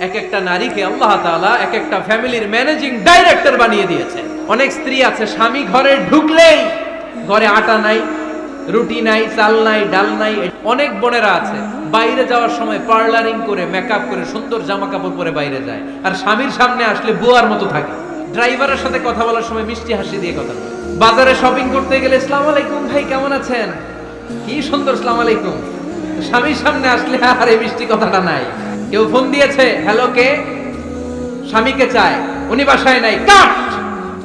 এক একটা নারীকে আল্লাহ তাআলা এক একটা ফ্যামিলির ম্যানেজিং ডাইরেক্টর বানিয়ে দিয়েছে। অনেক স্ত্রী আছে স্বামী ঘরে ঢুকলেই ঘরে আটা নাই, রুটি নাই, চাল নাই, ডাল নাই। অনেক বোনেরা আছে বাইরে যাওয়ার সময় পার্লারিং করে মেকআপ করে সুন্দর জামা কাপড় পরে বাইরে যায়, আর স্বামীর সামনে আসলে বুয়ার মতো থাকে। ড্রাইভারের সাথে কথা বলার সময় মিষ্টি হাসি দিয়ে কথা বলে। বাজারে শপিং করতে গেলে আসসালামু আলাইকুম ভাই কেমন আছেন, কি সুন্দর আসসালামু আলাইকুম। স্বামীর সামনে আসলে আর এই মিষ্টি কথাটা নাই। কেউ ফোন দিয়েছে, হ্যালো কে, স্বামীকে চায়, উনি বাসায় নাই, কাট।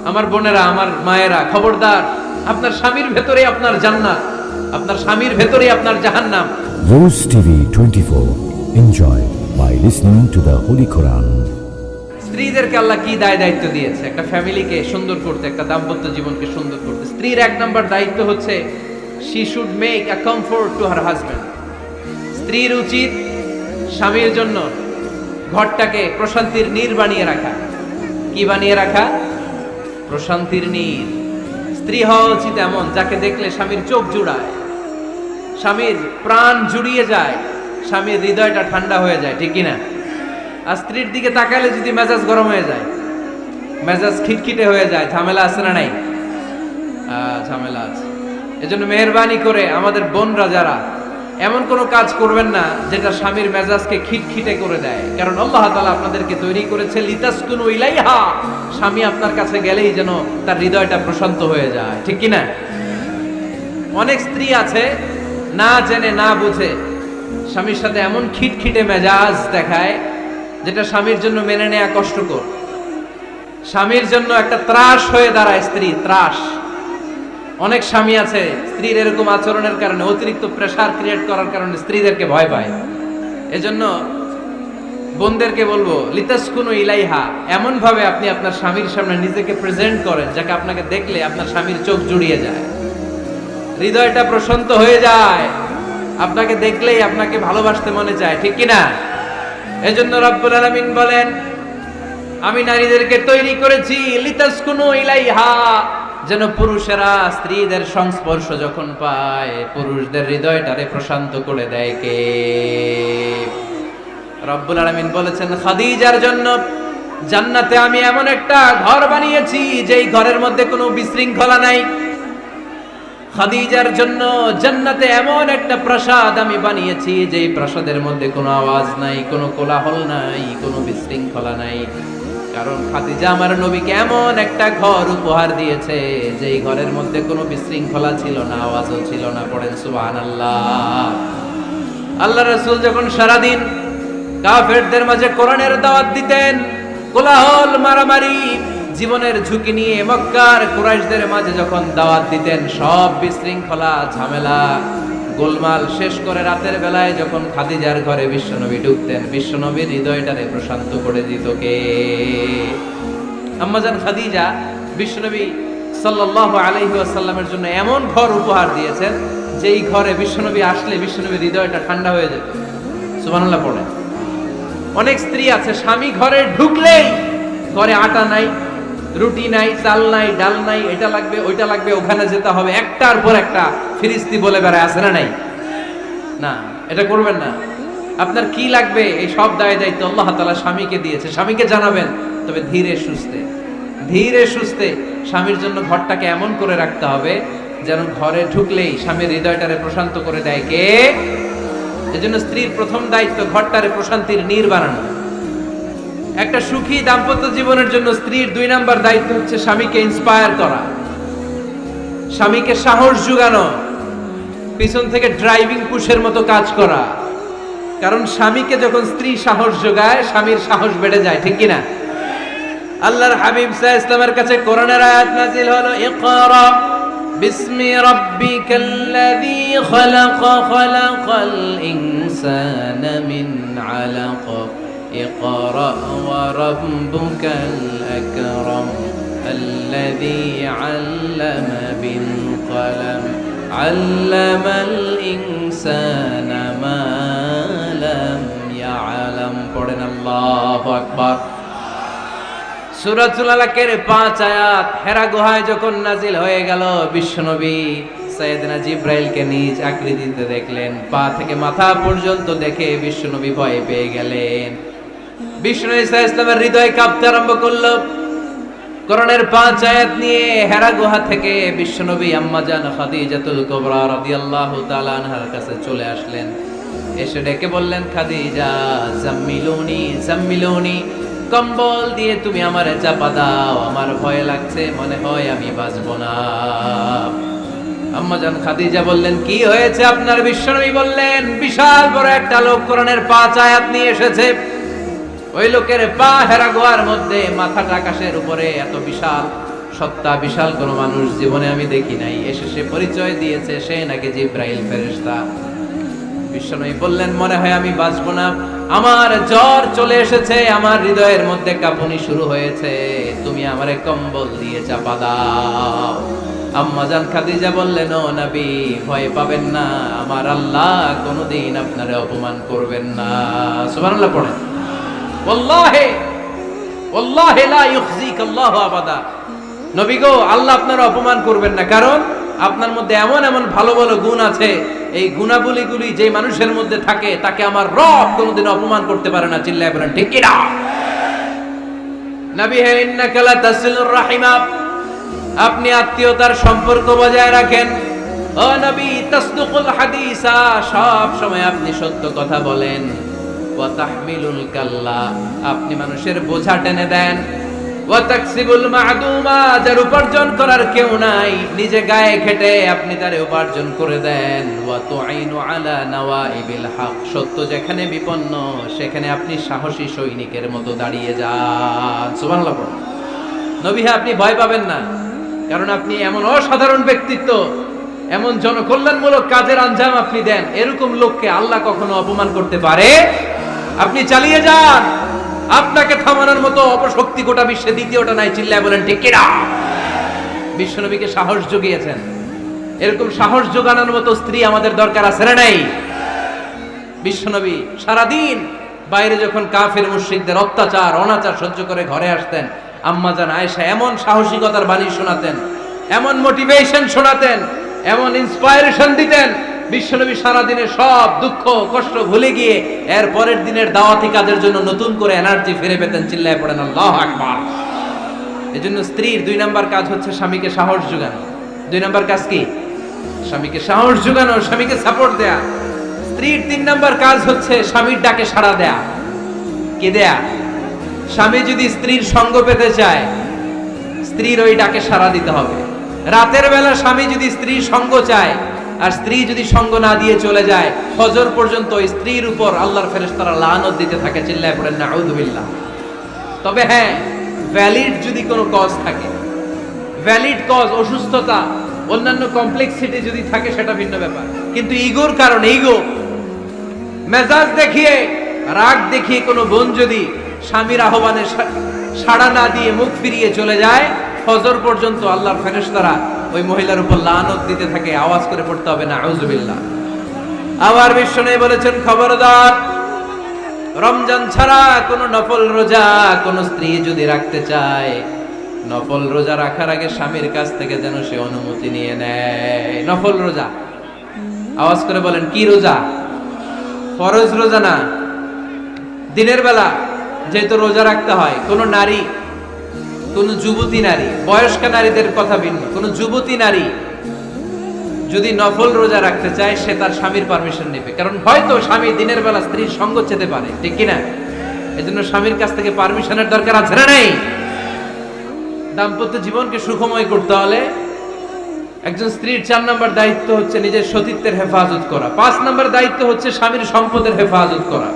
আমার বোনেরা, আমার মায়েরা, খবরদার, আপনার স্বামীর ভেতরে আপনার জান্নাত, আপনার স্বামীর ভেতরে আপনার জাহান্নাম। Rose TV 24. Enjoy by listening to the Holy Quran. স্ত্রীদেরকে আল্লাহ কি দায়িত্ব দিয়েছে একটা ফ্যামিলিকে সুন্দর করতে, একটা দাম্পত্য জীবনকে সুন্দর করতে। স্ত্রীর এক নম্বর দায়িত্ব হচ্ছে she should make a comfort to her husband. স্ত্রীর উচিত স্বামীর জন্য ঘরটাকে প্রশান্তির নীড় বানিয়ে রাখা। কি বানিয়ে রাখা? প্রশান্তির নীড়। স্ত্রী হওয়া উচিত এমন যাকে দেখলে স্বামীর চোখ জুড়ায়, স্বামীর প্রাণ জুড়িয়ে যায়, স্বামীর হৃদয়টা ঠান্ডা হয়ে যায়, ঠিক কিনা? আর স্ত্রীর দিকে তাকালে যদি মেজাজ গরম হয়ে যায়, মেজাজ খিটখিটে হয়ে যায়, ঝামেলা আছে না নাই? ঝামেলা আছে। এজন্য মেহেরবানি করে আমাদের বোনরা যারা এমন কোনো কাজ করবেন না যেটা স্বামীর মেজাজকে খিটখিটে করে দেয়, কারণ আল্লাহ তাআলা আপনাদেরকে তৈরি করেছে লিতাসকুনু ইলাইহা, স্বামী আপনার কাছে গেলেই যেন তার হৃদয়টা প্রশান্ত হয়ে যায়, ঠিক কিনা? অনেক স্ত্রী আছে না জেনে না বুঝে স্বামীর সাথে এমন খিটখিটে মেজাজ দেখায় যেটা স্বামীর জন্য মেনে নেওয়া কষ্টকর। স্বামীর জন্য একটা ত্রাস হয়ে দাঁড়ায় স্ত্রী, ত্রাস। অনেক স্বামী আছে স্ত্রীর এরকম আচরণের কারণে, অতিরিক্ত প্রেসার ক্রিয়েট করার কারণে স্ত্রীদেরকে ভয় পায়। এজন্য বোনদেরকে বলবো লিতাসকুনু ইলাইহা, এমন ভাবে আপনি আপনার স্বামীর সামনে নিজেকে প্রেজেন্ট করেন যাকে আপনাকে দেখলে আপনার স্বামীর চোখ জুড়িয়ে যায়, হৃদয়টা প্রশান্ত হয়ে যায়, আপনাকে দেখলেই আপনাকে ভালোবাসতে মনে চায়, ঠিক কিনা? এজন্য রব্বুল আলামিন বলেন আমি নারীদেরকে তৈরি করেছি লিতাসকুনু ইলাইহা, যেন পুরুষেরা স্ত্রীদের সংস্পর্শ যখন পায় পুরুষদের হৃদয়টারে প্রশান্ত করে দেয়। কে? রব্বুল আলামিন বলেছেন খাদিজার জন্য জান্নাতে আমি এমন একটা ঘর বানিয়েছি যেই ঘরের মধ্যে কোনো বিশৃঙ্খলা নাই। খাদিজার জন্য জান্নাতে এমন একটা প্রাসাদ আমি বানিয়েছি যেই প্রাসাদের মধ্যে কোনো আওয়াজ নাই, কোনো কোলাহল নাই, কোনো বিশৃঙ্খলা নাই। কারণ খাদিজা আমার নবীকে এমন একটা ঘর উপহার দিয়েছে যেই ঘরের মধ্যে কোনো বিশৃঙ্খলা ছিল না, আওয়াজও ছিল না। পড়েন সুবহানাল্লাহ। আল্লাহ রাসূল যখন সারাদিন কাফেরদের মাঝে কোরআনের দাওয়াত দিতেন, কোলাহল, মারামারি, জীবনের ঝুঁকি নিয়ে মক্কার কুরাইশদের মাঝে যখন দাওয়াত দিতেন, সব বিশৃঙ্খলা, ঝামেলা, গোলমাল শেষ করে রাতের বেলায় যখন খাদিজার ঘরে বিশ্বনবী ঢুকতেন, বিশ্বনবীর হৃদয়টারে প্রশান্ত করে দিত কে? আম্মাজান খাদিজা বিশ্বনবী সাল্লাল্লাহু আলাইহি ওয়াসাল্লামের জন্য এমন ঘর উপহার দিয়েছেন যেই ঘরে বিশ্বনবী আসলে বিশ্বনবীর হৃদয়টা ঠান্ডা হয়ে যেত। সুবহানাল্লাহ পড়ে। অনেক স্ত্রী আছে স্বামী ঘরে ঢুকলেই ঘরে আটা নাই, রুটি নাই, চাল নাই, ডাল নাই, এটা লাগবে ওইটা লাগবে, ওখানে যেতে হবে, একটার পর একটা ফিরিস্তি বলে বেড়ায়, আছে না নাই? না, এটা করবেন না। আপনার কি লাগবে এই সব দায়িত্ব আল্লাহ তাআলা স্বামীকে দিয়েছে, স্বামীকে জানাবেন। তবে ধীরে সুস্থে, ধীরে সুস্থে স্বামীর জন্য ঘরটাকে এমন করে রাখতে হবে যেন ঘরে ঢুকলেই স্বামীর হৃদয়টারে প্রশান্ত করে দেয়। কে? এজন্য স্ত্রীর প্রথম দায়িত্ব ঘরটারে প্রশান্তির নীড় বানানো। একটা সুখী দাম্পত্য জীবনের জন্য স্ত্রীর 2 নাম্বার দায়িত্ব হচ্ছে স্বামীকে ইন্সপায়ার করা, স্বামীকে সাহস জোগানো, পিছন থেকে ড্রাইভিং পুশের মতো কাজ করা। কারণ স্বামীকে যখন স্ত্রী সাহস যোগায় স্বামীর সাহস বেড়ে যায়, ঠিক কিনা? আল্লাহর হাবিব সাল্লাল্লাহু আলাইহি ওয়াসাল্লামের কাছে কোরআনের আয়াত নাযিল হলো, ইকরা বিসমি রাব্বিকাল্লাযী খালাক, খালাকাল ইনসানা মিন আলাক, اقرأ وربك الأكرم الذي علم بالقلم علم الإنسان ما لم يعلم. পড়েন আল্লাহু আকবার। সূরাতুল আলাকের 5 আয়াত হেরা গুহায় যখন নাজিল হয়ে গেল, বিশ্বনবী সাইয়েদনা জিব্রাইলকে নিজ আকৃতিতে দেখলেন, পা থেকে মাথা পর্যন্ত দেখে বিশ্বনবী ভয় পেয়ে গেলেন। বিষ্ণু ঈসা ইসলামের হৃদয় কাঁপতে আরম্ভ করলো। কোরআনের 5 আয়াত নিয়ে হেরা গুহা থেকে বিশ্বনবী আম্মা জান খাদিজাতুল কুবরা রাদিয়াল্লাহু তাআলা আনহার কাছে চলে আসলেন। এসে ডেকে বললেন, খাদিজা জাম্মিলুনি জাম্মিলুনি, কম্বল দিয়ে তুমি আমারে চাপা দাও, আমার ভয় লাগছে, মনে হয় আমি বাঁচব না। আম্মা জান খাদিজা বললেন, কি হয়েছে আপনার? বিশ্বনবী বললেন, বিশাল বড় একটা লোক কোরআনের 5 আয়াত নিয়ে এসেছে। ওই লোকের পা হেরা গুহার মধ্যে, মাথাটা আকাশের উপরে, এত বিশাল সত্তা, বিশাল কোন মানুষ জীবনে আমি দেখি নাই। এসে সে পরিচয় দিয়েছে সে নাকি জিব্রাইল ফেরেশতা। বিশ্বনবী বললেন, মনে হয় আমি বাঁচব না, আমার জ্বর চলে এসেছে, আমার হৃদয়ের মধ্যে কাঁপুনি শুরু হয়েছে, তুমি আমারে কম্বল দিয়ে চাপা দাও। আম্মা জান খাদিজা বললেন, ও নবী ভয় পাবেন না, আমার আল্লাহ কোনোদিন আপনারে অপমান করবেন না। সুবহানাল্লাহ পড়েন। ওয়াল্লাহি ওয়াল্লাহি লা ইউখজিক আল্লাহু আবাদা। নবী গো, আল্লাহ আপনার অপমান করবেন না, কারণ আপনার মধ্যে এমন এমন ভালো ভালো গুণ আছে, এই গুণাবলীগুলি যে মানুষের মধ্যে থাকে তাকে আমার রব কোনোদিন অপমান করতে পারে না। চিল্লায় বলেন ঠিক কি না? নবী হে, ইন্নাকা লা তাসিলুর রাহিমা, আপনি আত্মীয়তার সম্পর্ক বজায় রাখেন। ও নবী, তাসদুকুল হাদিসা, সব সময় আপনি সত্য কথা বলেন। ওয়া তাহমিলুল কাল্লা, আপনি মানুষের বোঝা টেনে দেন। ওয়া তাকসিবুল মা'দুমা, যার উপার্জন করার কেউ নাই, নিজে গায়ে খেটে আপনি তারে উপার্জন করে দেন। ওয়া তুঈনু আলা নাওয়াইবিল হক, সত্য যেখানে বিপন্ন সেখানে আপনি সাহসী সৈনিকের মতো দাঁড়িয়ে যান। সুবহানাল্লাহ। নবী হে, আপনি ভয় পাবেন না, কারণ আপনি এমন অসাধারণ ব্যক্তিত্ব, এমন জনকল্যাণমূলক কাজের আঞ্জাম আপনি দেন, এরকম লোককে আল্লাহ কখনো অপমান করতে পারে? আপনি চালিয়ে যান, আপনাকে থামানোর মতো অপশক্তি গোটা বিশ্বে দ্বিতীয়টা নাই। চিল্লায় বলেন ঠিক কি না? বিশ্বনবীকে সাহস জুগিয়েছেন। এরকম সাহস জোগানোর মতো স্ত্রী আমাদের দরকার আছে না নাই? বিশ্বনবী সারাদিন বাইরে যখন কাফের মুশরিকদের অত্যাচার অনাচার সহ্য করে ঘরে আসতেন, আম্মা জান আয়েশা এমন সাহসিকতার বাণী শোনাতেন, এমন মোটিভেশন শোনাতেন, এমন ইন্সপায়ারেশন দিতেন, বিশ্বনবী সারাদিনে সব দুঃখ কষ্ট ভুলে গিয়ে এর পরের দিনের দাওয়াতি কাজের জন্য নতুন করে এনার্জি ফিরে পেতেন। চিল্লায় পড়েন আল্লাহু আকবার। এজন্য স্ত্রীর 2 নাম্বার কাজ হচ্ছে স্বামীকে সাহস যোগানো। 2 নাম্বার কাজ কি? স্বামীকে সাহস যোগানো, স্বামীকে সাপোর্ট দেয়া। স্ত্রীর 3 নাম্বার কাজ হচ্ছে স্বামীর ডাকে সাড়া দেয়া। কি দেয়া? স্বামী যদি স্ত্রীর সঙ্গ পেতে চায়, স্ত্রীর ওই ডাকে সাড়া দিতে হবে। রাতের বেলা স্বামী যদি স্ত্রীর সঙ্গ চায়, আর স্ত্রী যদি সঙ্গ না দিয়ে চলে যায়, ফজর পর্যন্ত স্ত্রীর উপর আল্লাহর ফেরেশতারা লানত দিতে থাকে। চিল্লায় পড়েন নাউযু বিল্লাহ। তবে হ্যাঁ, ভ্যালিড যদি কোনো কজ থাকে, ভ্যালিড কজ, অসুস্থতা, অন্যান্য কমপ্লেক্সিটি যদি থাকে সেটা ভিন্ন ব্যাপার। কিন্তু ইগোর কারণে, ইগো, মেজাজ দেখিয়ে, রাগ দেখিয়ে কোনো বোন যদি স্বামীর আহ্বানে সাড়া না দিয়ে মুখ ফিরিয়ে চলে যায়, ফজর পর্যন্ত আল্লাহর ফেরেশতারা ওই মহিলার উপর লানত দিতে থাকে। আওয়াজ করে পড়তে হবে নাউযু বিল্লাহ। আবার বিশ্বনবী বলেছেন, খবরদার, রমজান ছাড়া কোন নফল রোজা কোন স্ত্রী যদি রাখতে চায়, নফল রোজা রাখার আগে স্বামীর কাছ থেকে যেন সে অনুমতি নিয়ে নেয়। নফল রোজা, আওয়াজ করে বলেন কি রোজা? ফরজ রোজা না। দিনের বেলা যেহেতু রোজা রাখতে হয়, কোন নারী, কোন যুবতী নারী, বয়স্ক নারীদের কথা ভিন্ন, কোন যুবতী নারী যদি নফল রোজা রাখতে চায়, সে তার স্বামীর পারমিশন নেবে। কারণ হয়তো স্বামী দিনের বেলা স্ত্রীর সঙ্গ চেতে পারে, ঠিক কিনা? এজন্য স্বামীর কাছ থেকে পারমিশনের দরকার আছে না নেই? দাম্পত্য জীবনকে সুখময় করতে হলে একজন স্ত্রীর 4 নম্বর দায়িত্ব হচ্ছে নিজের সতীত্বের হেফাজত করা। 5 নম্বর দায়িত্ব হচ্ছে স্বামীর সম্পদের হেফাজত করা।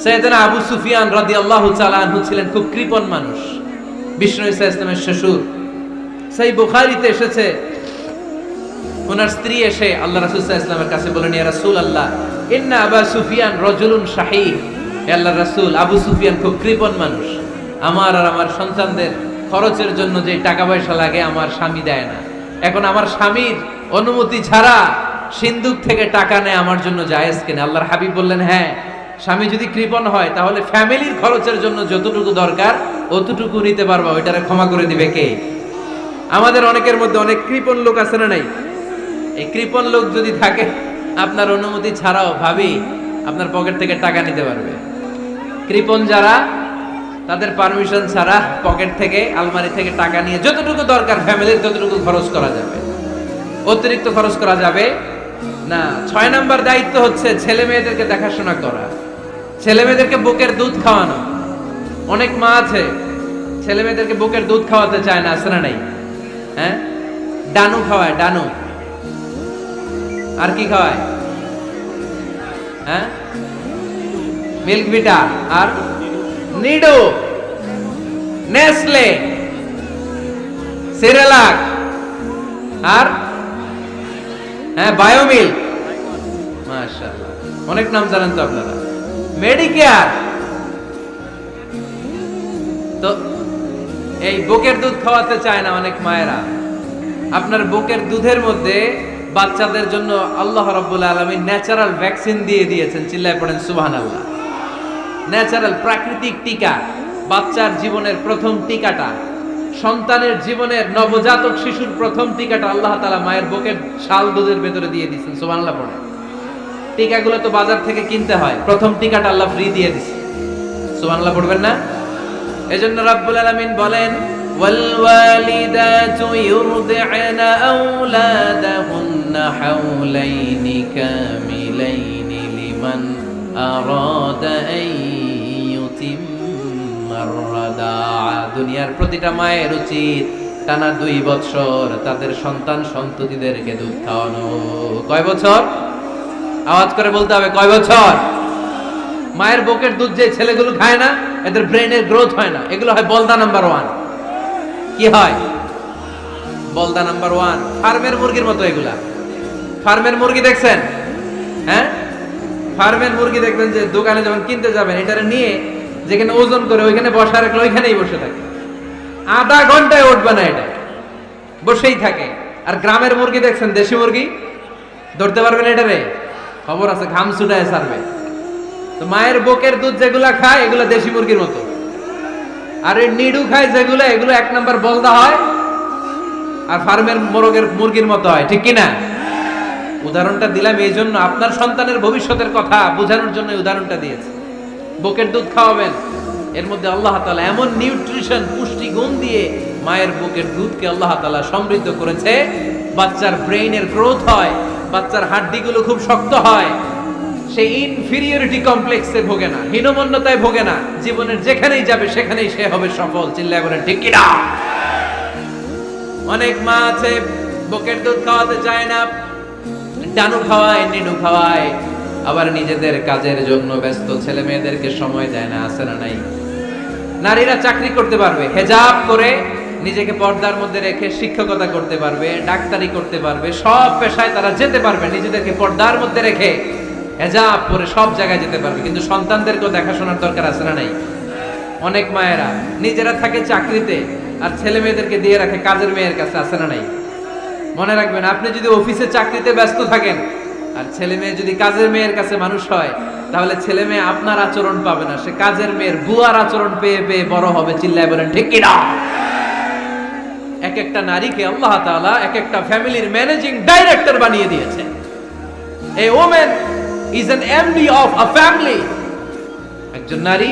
সাইয়েদনা আবু সুফিয়ান রাদিয়াল্লাহু তাআলা আনহু ছিলেন খুব কৃপণ মানুষ, বিষ্ণু ঈসা ইসলামের শ্বশুর। সহিহ বুখারীতে এসেছে, ওনার স্ত্রী এসে আল্লাহ রাসূল সাল্লাল্লাহু আলাইহি ওয়াসাল্লামের কাছে বলেন, ইয়া রাসূলুল্লাহ, ইন্না আবা সুফিয়ান রাজুলুন শাহীহ। হে আল্লাহর রাসূল, আবু সুফিয়ান খুব কৃপণ মানুষ, আমার আর আমার সন্তানদের খরচের জন্য যে টাকা পয়সা লাগে আমার স্বামী দেয় না। এখন আমার স্বামীর অনুমতি ছাড়া সিন্ধুক থেকে টাকা নেয় আমার জন্য জায়েজ কিনা? আল্লাহর হাবিব বললেন, হ্যাঁ, স্বামী যদি কৃপণ হয় তাহলে ফ্যামিলির খরচের জন্য যতটুকু দরকার অতটুকু নিতে পারবা, ওইটারে ক্ষমা করে দিবে কে? আমাদের অনেকের মধ্যে অনেক কৃপণ লোক আছে না নাই? এই কৃপণ লোক যদি থাকে, আপনার অনুমতি ছাড়াও ভাবি আপনার পকেট থেকে টাকা নিতে পারবে। কৃপণ যারা, তাদের পারমিশন ছাড়া পকেট থেকে আলমারি থেকে টাকা নিয়ে যতটুকু দরকার ফ্যামিলির ততটুকু খরচ করা যাবে, অতিরিক্ত খরচ করা যাবে না। 6 নাম্বার দায়িত্ব হচ্ছে ছেলে মেয়েদেরকে দেখাশোনা করা, ছেলে মেয়েদেরকে বুকের দুধ খাওয়ানো। অনেক মা আছে ছেলে মেয়েদেরকে বুকের দুধ খাওয়াতে চায় না, আছে না নাই? হ্যাঁ, ডানু খাওয়ায়, ডানু। আর কি খাওয়ায়? হ্যাঁ, মিল্ক ভিটা আর নিডো, নেসলে, সেরেলাক আর হ্যাঁ বায়োমিল্ক। মাশাআল্লাহ, অনেক নাম জানেন তো আপনারা। মেডিকেয়ার। তো এই বুকের দুধ খাওয়াতে চায় না অনেক মায়েরা। আপনার বুকের দুধের মধ্যে বাচ্চাদের জন্য আল্লাহ রাব্বুল আলামিন ন্যাচারাল ভ্যাকসিন দিয়ে দিয়েছেন। চিল্লায় পড়েন সুবহানাল্লাহ। ন্যাচারাল, প্রাকৃতিক টিকা, বাচ্চার জীবনের প্রথম টিকাটা, সন্তানের জীবনের নবজাতক শিশুর প্রথম টিকাটা আল্লাহ তাআলা মায়ের বুকের শাল দুধের ভেতরে দিয়ে দিয়েছেন। সুবহানাল্লাহ পড়ে। টিকাগুলো তো বাজার থেকে কিনতে হয়, প্রথম টিকাটা আল্লাহ ফ্রি দিয়ে দিয়েছে। সুবহানাল্লাহ পড়বেন না? এজন্য রাব্বুল আলামিন বলেন, ওয়াল ওয়ালিদাতু ইউরদি'না আওলাদাহুন্না হাওলাইনি কামিলাইনি লিমান আরাদা আন ইউতিম্মার রাদা'a। দুনিয়ার প্রতিটা মায়ের উচিত টানা 2 বছর তাদের সন্তান সন্ততিদেরকে দুধ খাওয়ানো। কয় বছর? আওয়াজ করে বলতে হবে, কয় বছর? মায়ের বুকের দুধ যে ছেলেগুলো খায় না, এদের ব্রেনের গ্রোথ হয় না। এগুলো হয় বলদা নাম্বার 1। কি হয়? বলদা নাম্বার 1। ফার্মের মুরগির মতো এগুলা। ফার্মের মুরগি দেখছেন? হ্যাঁ, ফার্মের মুরগি দেখবেন যে দোকানে যখন কিনতে যাবেন, এটারে নিয়ে যেখানে ওজন করে ওইখানে বসা রাখলে ওইখানেই বসে থাকে। আধা ঘন্টায় উঠবে না, এটা বসেই থাকে। আর গ্রামের মুরগি দেখছেন, দেশি মুরগি, ধরতে পারবেন এটারে? খবর আছে, ঘাম ছুটায় ছাড়বে। তো মায়ের বুকের দুধ যেগুলা খায় এগুলা দেশি মুরগির মতো। আর এই নিডু খায় যেগুলো, এগুলো 1 নাম্বার বলদা হয় আর ফার্মের মুরগির মতো হয়। ঠিক কি না? উদাহরণটা দিলাম এই জন্য, আপনার সন্তানের ভবিষ্যতের কথা বোঝানোর জন্য উদাহরণটা দিয়েছে। বুকের দুধ খাওয়াবেন, এর মধ্যে আল্লাহ তাআলা এমন নিউট্রিশন, পুষ্টি গুণ দিয়ে মায়ের বুকের দুধকে আল্লাহ তাআলা সমৃদ্ধ করেছে। বাচ্চার ব্রেইনের গ্রোথ হয়, বাচ্চার হাড্ডিগুলো খুব শক্ত হয়, সে ইনফিরিয়রিটি কমপ্লেক্সে ভোগে না, হীনমন্যতায় ভোগে না। জীবনের যেখানেই যাবে সেখানেই সে হবে সফল। চিল্লায় বলেন ঠিক কি না? অনেক মা আছে বুকের দুধ খাওয়াতে চায় না, ডানু খাওয়ায়, নিডু খাওয়ায়, আবার নিজেদের কাজের জন্য ব্যস্ত, ছেলে মেয়েদেরকে সময় দেয় না। আছে না নাই? নারীরা চাকরি করতে পারবে, হেজাব করে নিজেকে পর্দার মধ্যে রেখে শিক্ষকতা করতে পারবে, ডাক্তারি করতে পারবে, সব পেশায় তারা যেতে পারবে। নিজেদেরকে পর্দার মধ্যে রেখে হেজাব পরে সব জায়গায় যেতে পারবে, কিন্তু সন্তানদেরকেও দেখাশোনার দরকার আছে না নাই? অনেক মায়েরা নিজেরা থাকে চাকরিতে আর ছেলে মেয়েদেরকে দিয়ে রাখে কাজের মেয়ের কাছে। আছে না নাই? মনে রাখবেন, আপনি যদি অফিসে চাকরিতে ব্যস্ত থাকেন আর ছেলে মেয়ে যদি কাজের মেয়ের কাছে মানুষ হয়, তাহলে ছেলে মেয়ে আপনার আচরণ পাবে না, সে কাজের মেয়ের বুয়ার আচরণ পেয়ে পেয়ে বড় হবে। চিল্লায় বলেন ঠিক কি না? এক একটা নারীকে আল্লাহ তাআলা এক একটা ফ্যামিলির ম্যানেজিং ডাইরেক্টর বানিয়ে দিয়েছে। এ women is an MD of a family. একজন নারী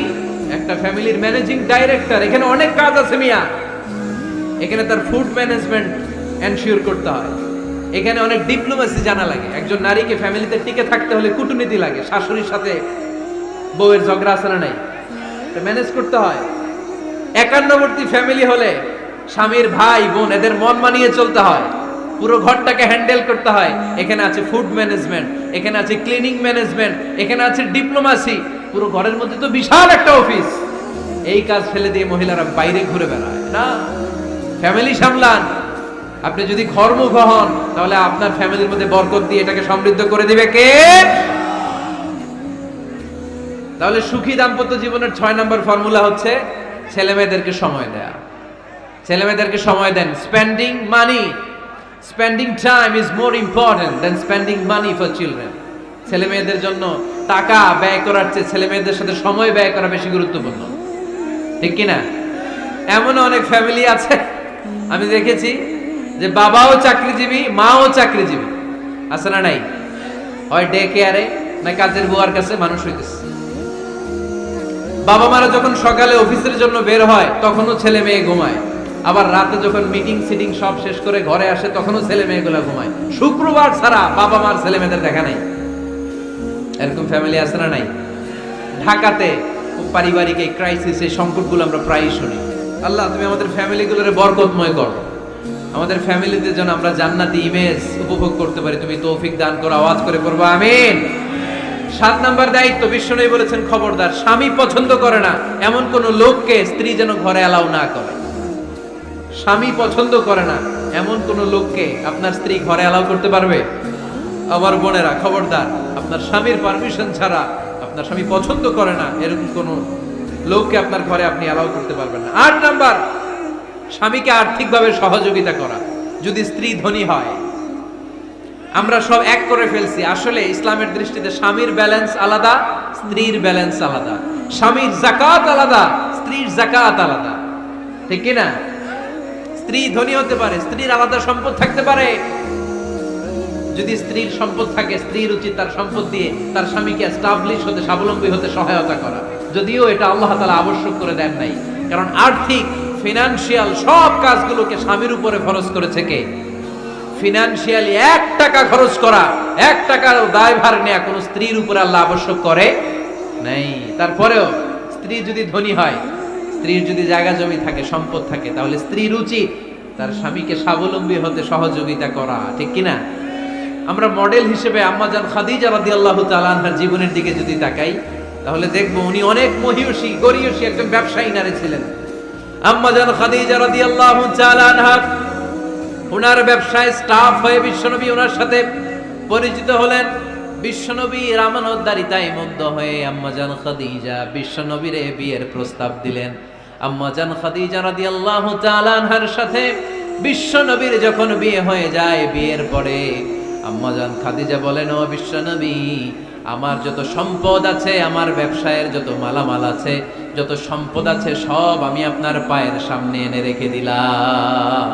একটা ফ্যামিলির ম্যানেজিং ডাইরেক্টর। এখানে অনেক কাজ আছে মিয়া। এখানে তার ফুড ম্যানেজমেন্ট এনশিওর করতে হয়, এখানে অনেক ডিপ্লোমেসি জানা লাগে। একজন নারীকে ফ্যামিলিতে টিকে থাকতে হলে কূটনীতি লাগে, শাশুড়ির সাথে বউয়ের ঝগড়া আছে না নাই, এটা ম্যানেজ করতে হয়। একান্নবর্তী ফ্যামিলি হলে স্বামীর ভাই বোন এদের মন মানিয়ে চলতে হয়, পুরো ঘরটাকে হ্যান্ডেল করতে হয়। এখানে আছে ফুড ম্যানেজমেন্ট, এখানে আছে ক্লিনিং ম্যানেজমেন্ট, এখানে আছে ডিপ্লোমাসি। পুরো ঘরের মধ্যে তো বিশাল একটা অফিস। এই কাজ ফেলে দিয়ে মহিলারা বাইরে ঘুরে বেড়ায় না। ফ্যামিলি সামলান। আপনি যদি ঘরমুখ হন, তাহলে আপনার ফ্যামিলির মধ্যে বরকত দিয়ে এটাকে সমৃদ্ধ করে দিবে কে? তাহলে সুখী দাম্পত্য জীবনের 6 নম্বর ফর্মুলা হচ্ছে ছেলে মেয়েদেরকে সময় দেয়া। ছেলে মেয়েদেরকে সময় দেন। Spending money, spending time is more important than spending money for children. ছেলে মেয়েদের জন্য টাকা ব্যয় করার চেয়ে ছেলে মেয়েদের সাথে সময় ব্যয় করা বেশি গুরুত্বপূর্ণ। ঠিক কিনা? এমন অনেক ফ্যামিলি আছে আমি দেখেছি যে বাবাও চাকরিজীবী, মাও চাকরিজীবী। আছে না নাই? হয় ডে কেয়ারে না কাজের বুয়ার কাছে মানুষ হইতেছে। বাবা মারা যখন সকালে অফিসের জন্য বের হয় তখনও ছেলে মেয়ে ঘুমায়, আবার রাতে যখন মিটিং সিটিং সব শেষ করে ঘরে আসে তখনও ছেলে মেয়েগুলো ঘুমায়। শুক্রবার ছাড়া বাবা মার ছেলে মেয়েদের দেখা নাই। এরকম ফ্যামিলি আছে না নাই? ঢাকাতে পারিবারিক এই ক্রাইসিস, এই সংকটগুলো আমরা প্রায়ই শুনি। আল্লাহ তুমি আমাদের ফ্যামিলিগুলোরে বরকতময় করো, আমাদের ফ্যামিলিতে যেন আমরা জান্নাতি ইমেজ উপভোগ করতে পারি, তুমি তৌফিক দান করো। আওয়াজ করে পড়বো আমিন। 7 নাম্বার দায়িত্ব, বিশ্বনবী বলেছেন খবরদার, স্বামী পছন্দ করে না এমন কোন লোককে স্ত্রী যেন ঘরে অ্যালাউ না করে। স্বামী পছন্দ করে না এমন কোন লোককে আপনার স্ত্রী ঘরে অ্যালাউ করতে পারবে? আমার বোনেরা খবরদার, আপনার স্বামীর পারমিশন ছাড়া, আপনার স্বামী পছন্দ করে না এরকম কোন লোককে আপনার ঘরে আপনি অ্যালাউ করতে পারবেন না। 8 নাম্বার, স্বামীকে আর্থিকভাবে সহযোগিতা করা। যদি স্ত্রী ধনী হয়, আমরা সব এক করে ফেলছি, আসলে ইসলামের দৃষ্টিতে স্বামীর ব্যালেন্স আলাদা, স্ত্রীর ব্যালেন্স আলাদা। স্বামীর যাকাত আলাদা, স্ত্রীর যাকাত আলাদা, ঠিক কি না? স্ত্রী ধনী হতে পারে, স্ত্রীর আলাদা সম্পদ থাকতে পারে। যদি স্ত্রীর সম্পদ থাকে, স্ত্রীর উচিত তার সম্পদ দিয়ে তার স্বামীকে এস্টাবলিশ হতে, স্বাবলম্বী হতে সহায়তা করা। যদিও এটা আল্লাহ তাআলা আবশ্যক করে দেন নাই, কারণ আর্থিক ফিনান্সিয়াল সব কাজগুলোকে স্বামীর উপরে খরচ করেছে কে? ফিনান্সিয়ালি 1 টাকা খরচ করা, 1 টাকার দায়ভার নেয়া কোন স্ত্রীর উপরে আল্লাহ আবশ্যক করে নাই। তারপরেও স্ত্রী যদি ধনী হয়, স্ত্রীর যদি জায়গা জমি থাকে, সম্পদ থাকে, তাহলে স্ত্রীর উচিত তার স্বামীকে স্বাবলম্বী হতে সহযোগিতা করা, ঠিক কিনা? আমরা মডেল হিসেবে আম্মাজান খাদিজা রাদিয়াল্লাহু তাআলা আনহার জীবনের দিকে যদি তাকাই, তাহলে দেখবো উনি অনেক মহিয়সী, গরিয়সী একজন ব্যবসায়ী নারী ছিলেন। আম্মাজান খাদিজা রাদিয়াল্লাহু তাআলা আনহা ওনার ব্যবসায় স্টাফ হয়ে বিশ্বনবী ওনার সাথে পরিচিত হলেন। বিশ্বনবীর আমানতদারিতায় মুগ্ধ হয়ে আম্মাজান খাদিজা বিশ্বনবীরে বিয়ের প্রস্তাব দিলেন। আম্মাজান খাদিজা রাদিয়াল্লাহু তাআলা আনহার সাথে বিশ্বনবীর যখন বিয়ে হয়ে যায়, বিয়ের পরে আম্মাজান খাদিজা বলেন, ও বিশ্বনবী, আমার যত সম্পদ আছে, আমার ব্যবসায়ের যত মালামাল আছে, যত সম্পদ আছে, সব আমি আপনার পায়ের সামনে এনে রেখে দিলাম।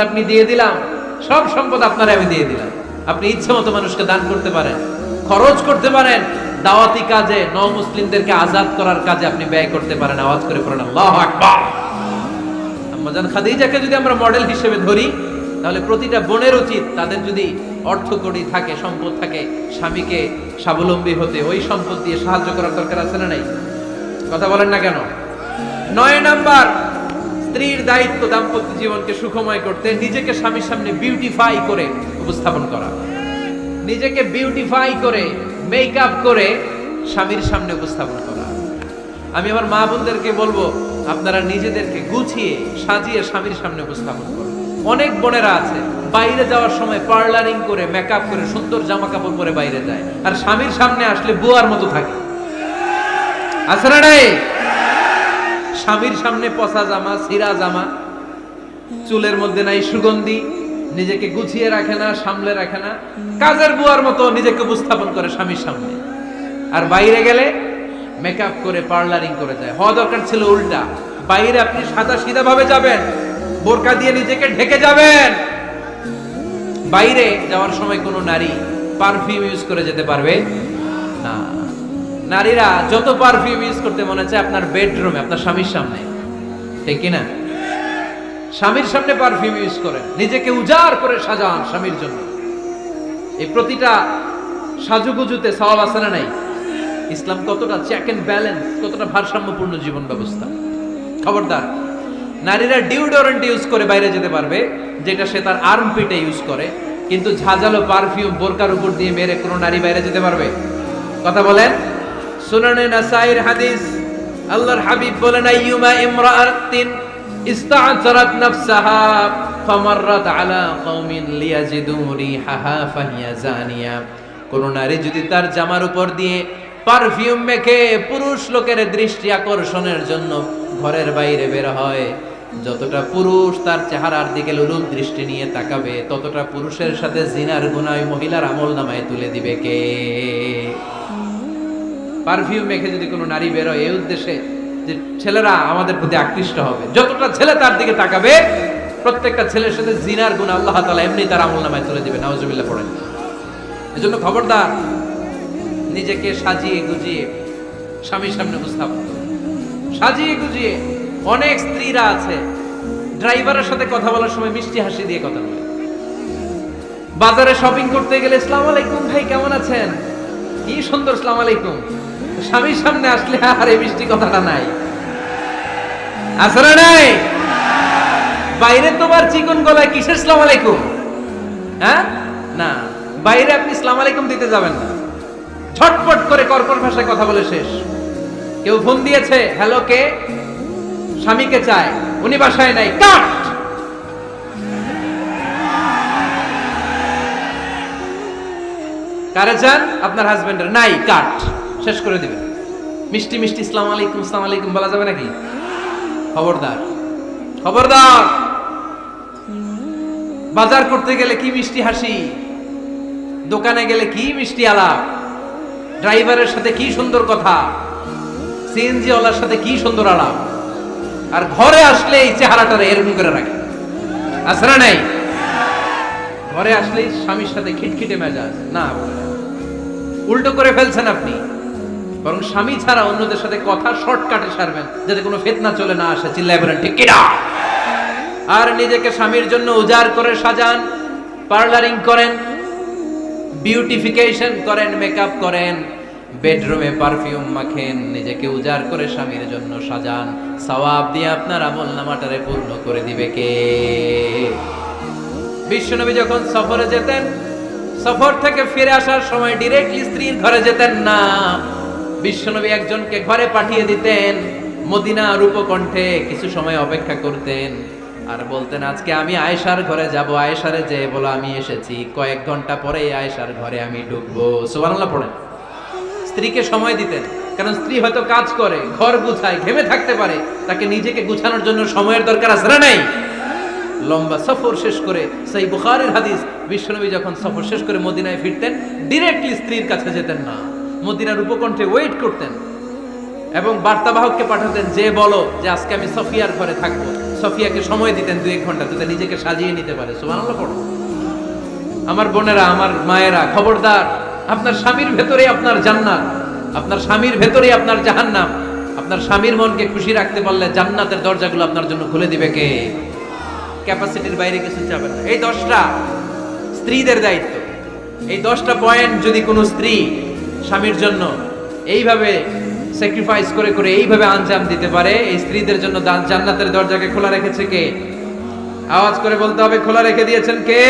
আপনি দিয়ে দিলাম, সব সম্পদ আপনারা আমি দিয়ে দিলাম। আপনি ইচ্ছে মতো মানুষকে দান করতে পারেন, খরচ করতে পারেন, দাওয়াতি কাজে, মুসলিমদেরকে আজাদ করার কাজে আপনি ব্যয় করতে পারেন। আওয়াজ করে পড়েন আল্লাহু আকবার। আম্মাজান খাদিজাকে যদি আমরা মডেল হিসেবে ধরি, তাহলে প্রতিটা বোনের উচিত তাদের যদি অর্থকড়ি থাকে, সম্পদ থাকে, স্বামীকে স্বাবলম্বী হতে ওই সম্পদ দিয়ে সাহায্য করার দরকার আছে না নাই? কথা বলেন না কেন? 9 নাম্বার, স্ত্রীর দায়িত্ব দাম্পত্য জীবনকে সুখময় করতে নিজেকে স্বামীর সামনে বিউটিফাই করে উপস্থাপন করা। নিজেকে বিউটিফাই করে, মেকআপ করে স্বামীর সামনে উপস্থাপন করা। আমি আমার মা বোনদেরকে বলবো, আপনারা নিজেদেরকে গুছিয়ে সাজিয়ে স্বামীর সামনে উপস্থাপন করুন। অনেক বোনেরা আছে বাইরে যাওয়ার সময় পার্লারিং করে, মেকআপ করে, সুন্দর জামা কাপড় পরে বাইরে যায়, আর স্বামীর সামনে আসলে বুয়ার মতো থাকে। আছে না নাই? স্বামীর সামনে পচা জামা, ছিঁড়া জামা, চুলের মধ্যে নাই সুগন্ধি, নিজেকে গুছিয়ে রাখে না, সামলে রাখে না, কাজের বুয়ার মতো নিজেকে উপস্থাপন করে স্বামীর সামনে। আর বাইরে গেলে মেকআপ করে, পার্লারিং করে যায়। হওয়া দরকার ছিল উল্টা, বাইরে আপনি সাদা সিধা ভাবে যাবেন, বোরকা দিয়ে নিজেকে ঢেকে যাবেন। বাইরে যাওয়ার সময় কোনো নারী পারফিউম ইউজ করে যেতে পারবে না। নারীরা যত পারফিউম ইউজ করতে মনে চায় আপনার বেডরুমে, আপনার স্বামীর সামনে, ঠিক কিনা? স্বামীর সামনে পারফিউম ইউজ করেন, নিজেকে উজাড় করে সাজান স্বামীর জন্য। এই প্রতিটা সাজুগুজুতে সওয়াব আছে না নাই? ইসলাম কতটা চেক এন্ড ব্যালেন্স, কতটা ভারসাম্যপূর্ণ জীবন ব্যবস্থা। খবরদার, নারীরা ডিওডোরেন্ট ইউজ করে বাইরে যেতে পারবে, যেটা সে তার আর্মপিটে ইউজ করে, কিন্তু ঝাঁঝালো পারফিউম বোরকার উপর দিয়ে মেরে কোনো নারী বাইরে যেতে পারবে? কথা বলেন। সুনানে নাসাইর হাদিস, আল্লাহর হাবিব বলেন, আইয়ুমা ইমরাআতিন ইস্তা'তারাত নাফসাহা ফামাররাত আলা কওমিন লিয়াজিদু রিহাহা ফাহিয়া জানিয়া। কোন নারী যদি তার জামার উপর দিয়ে পারফিউম মেখে পুরুষ লোকের দৃষ্টি আকর্ষণের জন্য ঘরের বাইরে বের হয়, যতটা পুরুষ তার চেহারার দিকে লোলুপ দৃষ্টি নিয়ে তাকাবে, ততটা পুরুষের সাথে জিনার গুনাহ মহিলার আমলনামায় তুলে দিবে কে? পারফিউম মেখে যদি কোনো নারী বের হয় এই উদ্দেশ্যে যে ছেলেরা আমাদের প্রতি আকৃষ্ট হবে, যতটা ছেলে তার দিকে তাকাবে, প্রত্যেকটা ছেলের সাথে জিনার গুনাহ আল্লাহ তাআলা এমনি তার আমলনামায় তুলে দিবে। নাউজুবিল্লাহ পড়েন। এজন্য খবরদার, নিজেকে সাজিয়ে গুজিয়ে স্বামীর সামনে উপস্থাপন করবে, সাজিয়ে গুজিয়ে। অনেক স্ত্রীরা আছে ড্রাইভারের সাথে কথা বলার সময় মিষ্টি হাসি দিয়ে কথা বলে। বাজারে শপিং করতে গেলে আসসালামু আলাইকুম ভাই কেমন আছেন, কি সুন্দর আসসালামু আলাইকুম। স্বামীর সামনে আসলে আর এই মিষ্টি কথাটা নাই, আসলে নাই। বাইরে তোমার চিকন গলায় কিসের আসসালামু আলাইকুম, হ্যাঁ না, বাইরে আপনি আসসালামু আলাইকুম দিতে যাবেন না, ঝটপট করে কর্কশ ভাষায় কথা বলে শেষ। কেউ ফোন দিয়েছে, হ্যালো কে, স্বামীকে চায়, উনি বাসায় নাই, কাট। কারে চান, আপনার হাজবেন্ডের, নাই, কাট, শেষ করে দিবেন। মিষ্টি মিষ্টি আসসালামু আলাইকুম আসসালামু আলাইকুম বলা যাবে নাকি? খবরদার, খবরদার। বাজার করতে গেলে কি মিষ্টি হাসি, দোকানে গেলে কি মিষ্টি আলাপ, ড্রাইভারের সাথে কি সুন্দর কথা, সিএনজি ওয়ালার সাথে কি সুন্দর আলাপ, আর ঘরে আসলে এই চেহারাটা এরকম করে রাখে, আসলে নাই। ঘরে আসলেই স্বামীর সাথে খিটখিটে মেজাজ, না উল্টো করে ফেলছেন আপনি। বরং স্বামী ছাড়া অন্যদের সাথে কথা শর্টকাটে সারবেন, যাতে কোনো ফিতনা চলে না আসে। চিল্লায় বলেন ঠিক কিনা? আর নিজেকে স্বামীর জন্য উজাড় করে সাজান, পার্লারিং করেন, বিউটিফিকেশন করেন, মেকআপ করেন, বেডরুমে পারফিউম মাখেন, নিজেকে উজাড় করে স্বামীর জন্য সাজান। সওয়াব দিয়ে আপনার আমলনামাটারে পূর্ণ করে দিবে কে? বিশ্বনবী যখন সফরে যেতেন, সফর থেকে ফিরে আসার সময় ডিরেক্টলি স্ত্রীর ঘরে যেতেন না। বিশ্বনবী একজনকে ঘরে পাঠিয়ে দিতেন, মদিনা রূপকণ্ঠে কিছু সময় অপেক্ষা করতেন, আর বলতেন আজকে আমি আয়েশার ঘরে যাব। আয়েশারে যে বলো আমি এসেছি, কয়েক ঘন্টা পরে আয়েশার ঘরে আমি ঢুকবো। সুবহানাল্লাহ পড়েন। স্ত্রীকে সময় দিতেন, কারণ স্ত্রী হয়তো কাজ করে, ঘর গুছায়, ঘেমে থাকতে পারে, তাকে নিজেকে গুছানোর জন্য সময়ের দরকার আছে না নাই? লম্বা সফর শেষ করে, সেই বুখারীর হাদিস, বিশ্বনবী যখন সফর শেষ করে মদিনায় ফিরতেন, ডিরেক্টলি স্ত্রীর কাছে যেতেন না, মদিনার উপকণ্ঠে ওয়েট করতেন এবং বার্তাবাহককে পাঠাতেন, যে বলো যে আজকে আমি সফিয়ার ঘরে থাকবো। সফিয়াকে সময় দিতেন 2-1 ঘন্টা, যাতে নিজেকে সাজিয়ে নিতে পারে। সুবহানাল্লাহ পড়ো। আমার বোনেরা, আমার মায়েরা, খবরদার, আপনার স্বামীর ভেতরে আপনার জান্নাত, আপনার স্বামীর ভেতরে আপনার জাহান্নাম। আপনার স্বামীর মনকে খুশি রাখতে পারলে জান্নাতের দরজাগুলো আপনার জন্য খুলে দিবে কে? ক্যাপাসিটির বাইরে কিছু চাবেন না। এই 10টা স্ত্রীদের দায়িত্ব। এই 10টা পয়েন্ট যদি কোনো স্ত্রী স্বামীর জন্য এইভাবে স্যাক্রিফাইস করে করে এইভাবে আঞ্জাম দিতে পারে, এই স্ত্রীদের জন্য জান্নাতের দরজাকে খোলা রেখেছে কে? আওয়াজ করে বলতে হবে, খোলা রেখে দিয়েছেন কে?